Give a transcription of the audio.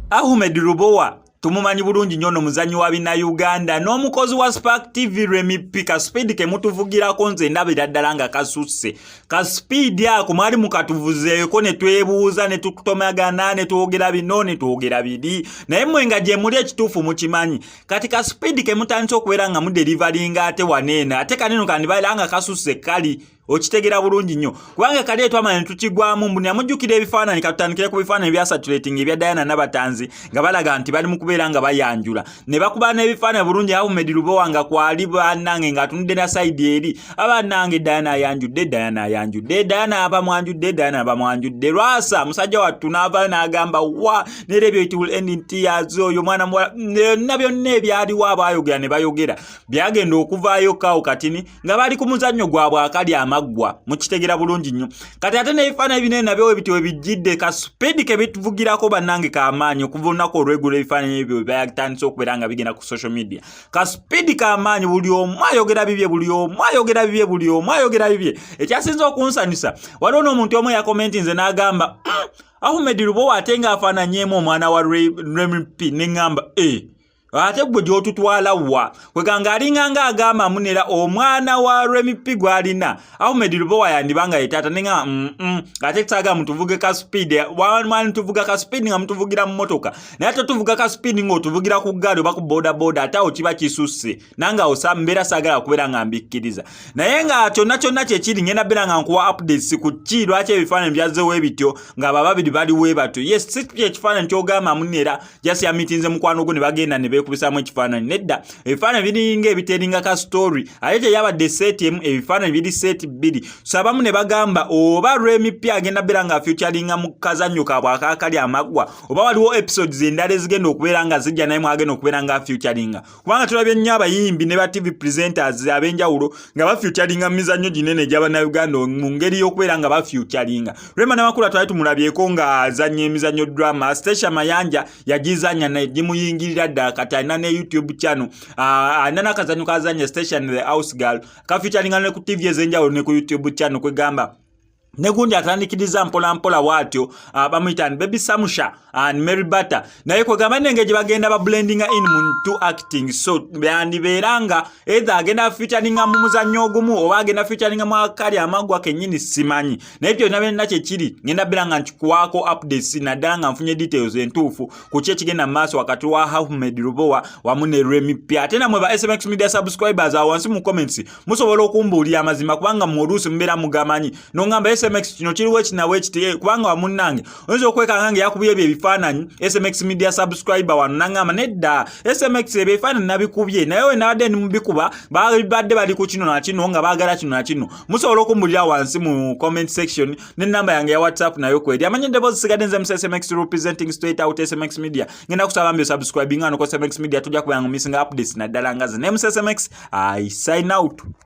Ahmed Lubowa tumumanyi bulungi nnyo muzanyi wa bina Uganda n'omukozi wa Spark TV Remy P. Kaspeed ke mutuvugirako nze ndabira ddala nga kasusse. Kaspeed ako mwali mukatuvuzeeko ne twebuuza ne tukutomagana ne twogera bino ne twogera biri. Naye mmwe nga gye muli ekituufu mukimanyi. Kati Kaspeed ke mutandise okubeera nga muderivalinga ate waneena. Ate kaneno kandibaira nga kasusse kali. Okitegera bulungi nnyo kubanga kali etwamanya tukigwamu mbuni amujjukira ebifaananyi katutandikire ku bifaananyi bya saturating ebya Diana Nabatanzi nga balaga nti bali mu kubeera nga bayanjula ne bakuba n'ebifaananyi bulungi Ahmed Lubowa nga kwali bannange ng'atunudde na side eri abannange Diana Diana abamwanjudde lwasa musajja wattu n'avaayo n'agamba wa nerebyo it will end in tears oyo mwana muwala byonna ebyaliwo abaayogera ne bayogera byagenda okuvaayo kawo katini nga bali ku muzannyo gwabwe akali amagwa mukitegera bulungi nnyo kati ate n'ebifaananyi binene nabyo bitiwe bijjidde Kaspeed ke bituvugirako bannange k'amaanyi okuva olunaku olweggulo ebifaananyi ebyo byatandise okubeera nga bigenda ku social media. Kaspeed k'amaanyi buli omu ayogera bibye ekyasinza okunsanyusa waliwo n'omuntu omu yakomenti nze n'agamba Ahmed Lubowa ate ng'afaananyeemu omwana wa Remy P n'eŋŋamba ate gwe gy'otutwala wa kweganga alinganga agamba munera omwana wa Remy P gwalina Ahmed Lubowa yandibanga yetata ninga ate tsaga mutuvuge Kaspeed mwana tuvuga Kaspeed nga mutuvugira mu motoka naye tuvuga Kaspeed ngo tuvugira ku ggaali oba ku boda ate okiba kisusse nanga osambera sagala kubeera nga mbikkiriza naye nga kyonna kyekiri ngenda bera nga nkuwa updates ku kirwa kye ebifaananyi byazzewo ebityo nga bababiri bali weebatu yes ekifaananyi kyogamba munera just yamitinze mukwano gwo ne bagenda ne kubisamu ekifaananyi nedda ebifaananyi biringa ebiteringa ka story ate yabadde set emu ebifaananyi biri set bbiri sabamu ne bagamba oba Remy P agenda bera nga featuringa mu kazannyo kaabwe akakali amagwa oba waliwo episodes endala ezigenda okubeera nga zijja naye mwagenda okubeera nga featuringa kubanga tulabye nnyo abayimbi ne ba TV presenters ab'enjawulo nga ba featuringa mu mizannyo ginene gy'Abannayuganda mu ngeri y'okubeera nga ba featuringa Rema Namakula twali tumulabyeko nga azannya emizannyo drama Stasha Mayanja yagizanya ne gimuyingirira ddala kati alina ne YouTube channel alina n'akazannyo kazanya Station the House Girl kafeaturinga ne ku TV ez'enjawulo ne ku YouTube channel kwegamba negundi atandikiriza mpola watyo bamuyita Baby Samusha and Mary Butter naye kwegamba nenge gye bagenda ba blendinga in muntu acting so yandibeeranga either agenda featuringa mu muzannyo ogumu oba agenda featuringa mu akali amagwa kennyini simanyi naye byonna byonna kyekiri ngenda biranga nkikuwaako updates naddala nga nfunye details entuufu ku kye kigenda mu maaso wakati wa Ahmed Lubowa wamu ne Remy P. Ate nammwe ba SMX Media subscribers awansi mu comments musobola okumbuulira amazima kubanga mu oluusi mubeera mugamanyi n'ongamba SMX kino kiriwo ekinawe ekiti kubanga wamunnange oyinza okwekanga nga yakubye ebyo ebifaananyi SMX Media subscriber wano nangamba nedda SMX ebifaananyi nabikubye naye we nabadde mubikuba babadde bali ku kino na kino nga baagala kino na kino musobola okumbulira wansi mu comment section n'ennamba yange ya WhatsApp nayo kweri amanye ndebozi sigadde nze mu SMX representing straight out SMX Media ngenda kusaba mbyo subscribing ano ko SMX Media tujja kubanga missing updates naddala ngazi ne mu SMX I sign out.